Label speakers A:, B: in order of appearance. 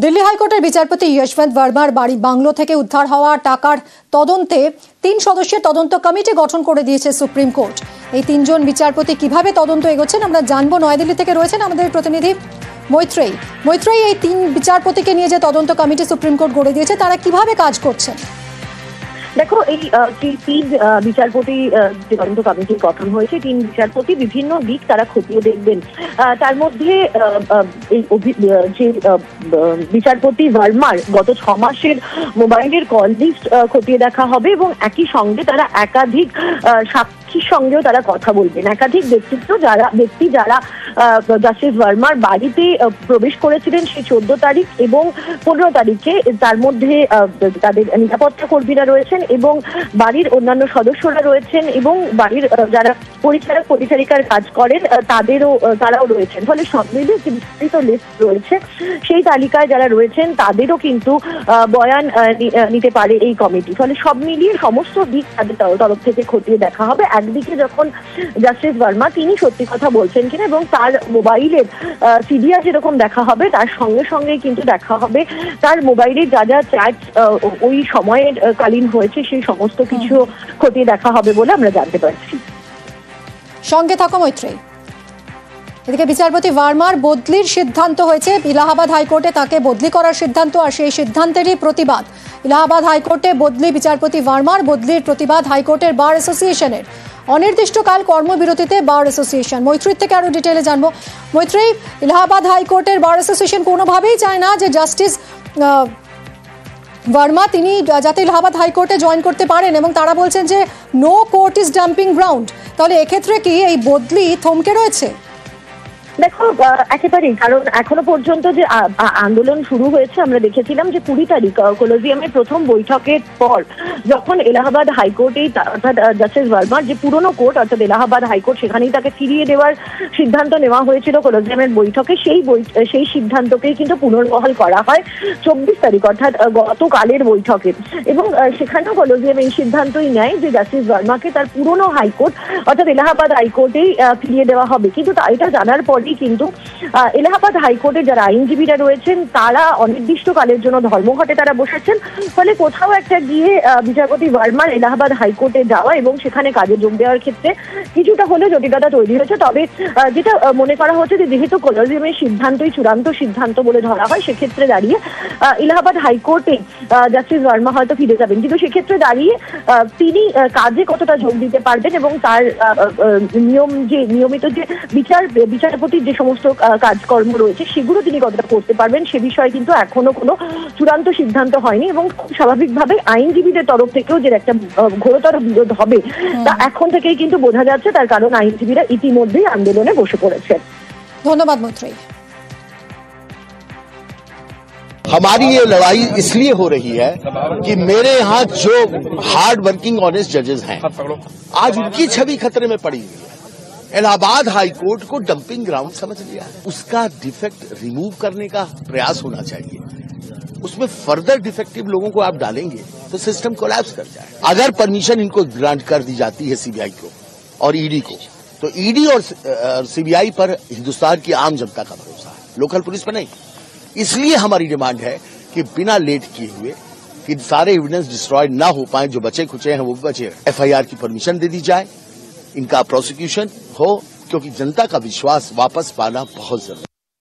A: দিল্লি হাইকোর্টের বিচারপতি যশবন্ত বর্মার বাড়ি বাংলো থেকে উদ্ধার হওয়া টাকার তদন্তে 3 সদস্যের তদন্ত কমিটি গঠন করে দিয়েছে সুপ্রিম কোর্ট। এই 3 জন বিচারপতি কিভাবে তদন্ত এগোচ্ছেন আমরা জানবো। নয়াদিল্লি থেকে রয়েছেন আমাদের প্রতিনিধি মৈত্রেয়ী। এই 3 বিচারপতিকে নিয়ে যে তদন্ত কমিটি সুপ্রিম কোর্ট গড়ে দিয়েছে তারা কিভাবে কাজ করছেন?
B: দেখো, এই 3 বিচারপতি যে তদন্ত কমিটি গঠন হয়েছে, 3 বিচারপতি বিভিন্ন দিক তারা খতিয়ে দেখবেন। তার মধ্যে এই যে বিচারপতি ভার্মার গত 6 মাসের মোবাইলের কল লিস্ট খতিয়ে দেখা হবে এবং একই সঙ্গে তারা একাধিক সাক্ষীর সঙ্গেও তারা কথা বলবেন। একাধিক ব্যক্তি যারা জাস্টিস ভার্মার বাড়িতে প্রবেশ করেছিলেন সেই 14 তারিখ এবং 15 তারিখে, তার মধ্যে তাদের নিরাপত্তা কর্মীরা রয়েছেন এবং বাড়ির অন্যান্য সদস্যরা রয়েছেন এবং বাড়ির যারা পরিচারিকার কাজ করেন তারাও রয়েছেন। ফলে সব মিলিয়ে যে বিস্তৃত লিস্ট রয়েছে সেই তালিকায় যারা রয়েছেন তাদেরও কিন্তু বয়ান নিতে পারে এই কমিটি। ফলে সব মিলিয়ে সমস্ত দিক তাদের তরফ থেকে খতিয়ে দেখা হবে। একদিকে যখন জাস্টিস ভার্মা তিনি সত্যি কথা বলছেন কিনা এবং তার মোবাইলের সিডিআর যেরকম দেখা হবে, তার সঙ্গে সঙ্গে কিন্তু দেখা হবে তার মোবাইলে যা যা চ্যাট ওই সময়ের কালীন হয়েছে সেই সমস্ত কিছু খতিয়ে দেখা হবে বলে আমরা জানতে পারছি।
A: সঙ্গে থাকো মৈত্রেয়ী। এদিকে বিচারপতি ভার্মার বদলির সিদ্ধান্ত হয়েছে। এলাহাবাদ হাইকোর্টে তাকে বদলি করার সিদ্ধান্ত, আর সেই সিদ্ধান্তেরই প্রতিবাদ। এলাহাবাদ হাইকোর্টে বদলি বিচারপতি ভার্মার বদলির প্রতিবাদ হাইকোর্টের বার অ্যাসোসিয়েশনের। অনির্দিষ্টকাল কর্মবিরতিতে বার অ্যাসোসিয়েশন। মৈত্রীর থেকে আরো ডিটেলে জানবো। মৈত্রেয়ী, এলাহাবাদ হাইকোর্টের বার অ্যাসোসিয়েশন কোনোভাবেই চায় না যে জাস্টিস ভার্মা তিনি যাতে এলাহাবাদ হাইকোর্টে জয়েন করতে পারেন এবং তারা বলছেন যে no court is dumping ground. তাহলে এক্ষেত্রে কি এই বদলি থমকে রয়েছে?
B: দেখো, একেবারেই, কারণ এখনো পর্যন্ত যে আন্দোলন শুরু হয়েছে আমরা দেখেছিলাম যে 20 তারিখ কলেজিয়ামের প্রথম বৈঠকের পর যখন এলাহাবাদ হাইকোর্টে অর্থাৎ জাস্টিস ভার্মার যে পুরনো কোর্ট অর্থাৎ এলাহাবাদ হাইকোর্ট সেখানেই তাকে ফিরিয়ে দেওয়ার সিদ্ধান্ত নেওয়া হয়েছিল কলেজিয়ামের বৈঠকে, সেই সিদ্ধান্তকেই কিন্তু পুনর্বহাল করা হয় 24 তারিখ অর্থাৎ গতকালের বৈঠকে। এবং সেখানেও কলেজিয়াম এই সিদ্ধান্তই নেয় যে জাস্টিস ভার্মাকে তার পুরনো হাইকোর্ট অর্থাৎ এলাহাবাদ হাইকোর্টেই ফিরিয়ে দেওয়া হবে। কিন্তু এটা জানার পর কিন্তু এলাহাবাদ হাইকোর্টের যারা আইনজীবীরা রয়েছেন তারা অনির্দিষ্টকালের জন্য ধর্মঘটে তারা বসেছেন। ফলে কোথাও একটা গিয়ে বিচারপতি ভার্মার এলাহাবাদ হাইকোর্টে যাওয়া এবং সেখানে কাজে যোগ দেওয়ার ক্ষেত্রে কিছুটা হলে জটিলতা তৈরি হয়েছে। তবে যেটা মনে করা হচ্ছে যে যেহেতু কলেজিয়ামের সিদ্ধান্তই চূড়ান্ত সিদ্ধান্ত বলে ধরা হয়, সেক্ষেত্রে দাঁড়িয়ে এলাহাবাদ হাইকোর্টে জাস্টিস ভার্মা হয়তো ফিরে যাবেন। কিন্তু সেক্ষেত্রে দাঁড়িয়ে তিনি কাজে কতটা যোগ দিতে পারবেন এবং তার নিয়মিত যে বিচারপতির যে সমস্ত কাজকর্ম রয়েছে সেগুলো তিনি কতটা করতে পারবেন সে বিষয়ে কিন্তু এখনো কোনো চূড়ান্ত সিদ্ধান্ত হয়নি। এবং খুব স্বাভাবিকভাবে আইনজীবীদের তরফ থেকেও যে একটা ঘোরতর বিরোধ হবে তা এখন থেকেই কিন্তু বোঝা যাচ্ছে, তার কারণ আইনজীবীরা ইতিমধ্যেই আন্দোলনে বসে পড়েছেন।
A: ধন্যবাদ মৈত্রেয়ী।
C: हमारी ये लड़ाई इसलिए हो रही है कि मेरे यहाँ जो हार्ड वर्किंग ऑनेस्ट जजेस हैं आज उनकी छवि खतरे में पड़ी हुई है। इलाहाबाद हाईकोर्ट को डंपिंग ग्राउंड समझ लिया है, उसका डिफेक्ट रिमूव करने का प्रयास होना चाहिए। उसमें फर्दर डिफेक्टिव लोगों को आप डालेंगे तो सिस्टम कोलैप्स कर जाए। अगर परमिशन इनको ग्रांट कर दी जाती है सीबीआई को और ईडी को, तो ईडी और सीबीआई पर हिंदुस्तान की आम जनता का भरोसा है, लोकल पुलिस पर नहीं। इसलिए हमारी डिमांड है कि बिना लेट किए हुए कि सारे एविडेंस डिस्ट्रॉयड ना हो पाए, जो बचे खुचे हैं वो बचे, एफआईआर की परमिशन दे दी जाए, इनका प्रोसिक्यूशन हो, क्योंकि जनता का विश्वास वापस पाना बहुत जरूरी है।